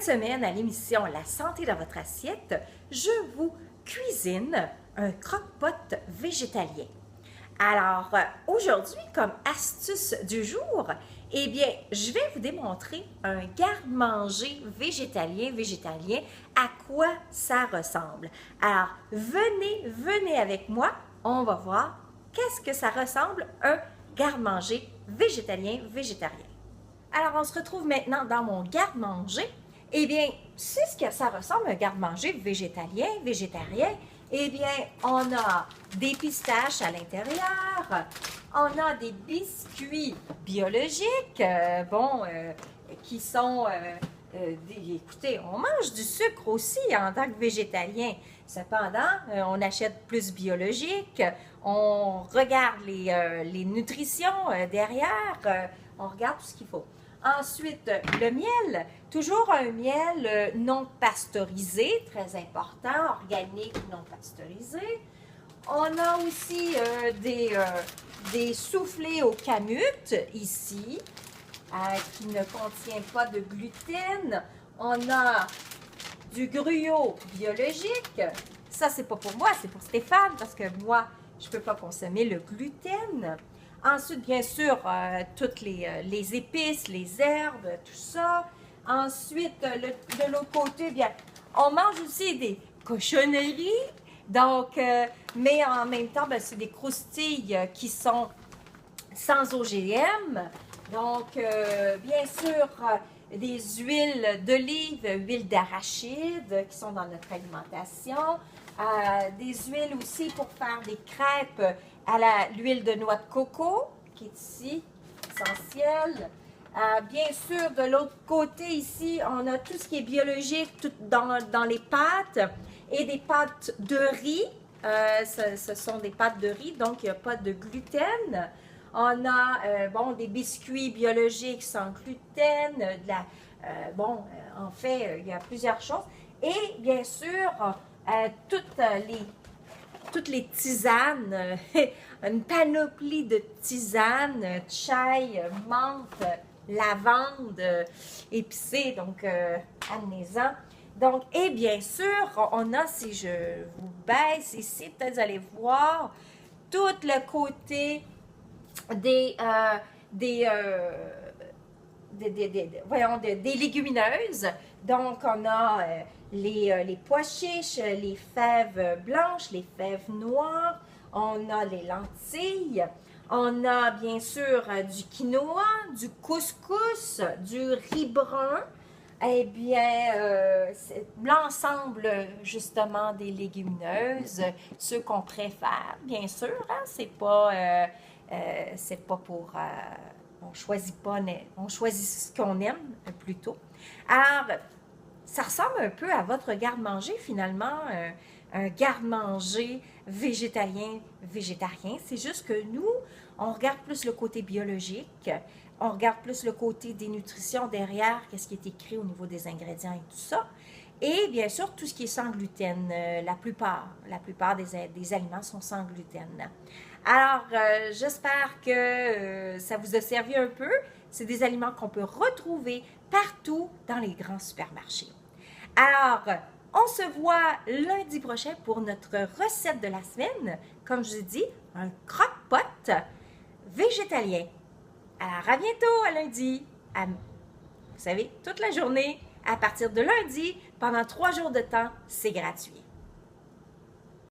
semaine à l'émission La santé dans votre assiette, je vous cuisine un croque-pot végétalien. Alors, aujourd'hui, comme astuce du jour, eh bien, je vais vous démontrer un garde-manger végétalien, à quoi ça ressemble. Alors, venez avec moi, on va voir qu'est-ce que ça ressemble un garde-manger végétalien. Alors, on se retrouve maintenant dans mon garde-manger. Eh bien, c'est ce que ça ressemble un garde-manger végétarien. Eh bien, on a des pistaches à l'intérieur, on a des biscuits biologiques, qui sont, écoutez, on mange du sucre aussi en tant que végétalien. Cependant, on achète plus biologique, on regarde les nutritions derrière, on regarde tout ce qu'il faut. Ensuite, le miel, toujours un miel non pasteurisé, très important, organique non pasteurisé. On a aussi des soufflés au kamut ici, qui ne contient pas de gluten. On a du gruau biologique. Ça, c'est pas pour moi, c'est pour Stéphane, parce que moi, je ne peux pas consommer le gluten. Ensuite, bien sûr, toutes les épices, les herbes, tout ça. Ensuite, de l'autre côté, bien, on mange aussi des cochonneries. Donc, mais en même temps, c'est des croustilles qui sont sans OGM. Donc, bien sûr, des huiles d'olive, huile d'arachide qui sont dans notre alimentation. Des huiles aussi pour faire des crêpes à l'huile de noix de coco, qui est ici, essentielle. Bien sûr, de l'autre côté ici, on a tout ce qui est biologique tout dans les pâtes et des pâtes de riz. Ce sont des pâtes de riz, donc il n'y a pas de gluten. On a des biscuits biologiques sans gluten, en fait, il y a plusieurs choses. Et bien sûr, toutes les tisanes, une panoplie de tisanes, chai, menthe, lavande, épicée, donc amenez-en. Donc, et bien sûr, on a, si je vous baisse ici, peut-être vous allez voir tout le côté des légumineuses. Donc, on a les pois chiches, les fèves blanches, les fèves noires, on a les lentilles, on a bien sûr du quinoa, du couscous, du riz brun. Eh bien, l'ensemble justement des légumineuses, ceux qu'on préfère, bien sûr, hein, c'est pas pour... on choisit ce qu'on aime plutôt. Alors, ça ressemble un peu à votre garde-manger finalement, un garde-manger végétarien. C'est juste que nous, on regarde plus le côté biologique, on regarde plus le côté des nutritions derrière, qu'est-ce qui est écrit au niveau des ingrédients et tout ça. Et bien sûr, tout ce qui est sans gluten, la plupart des aliments sont sans gluten. Alors, j'espère que ça vous a servi un peu. C'est des aliments qu'on peut retrouver partout dans les grands supermarchés. Alors, on se voit lundi prochain pour notre recette de la semaine. Comme je vous ai dit, un croque-pot végétalien. Alors, à bientôt, à lundi. Vous savez, toute la journée, à partir de lundi, pendant 3 jours de temps, c'est gratuit.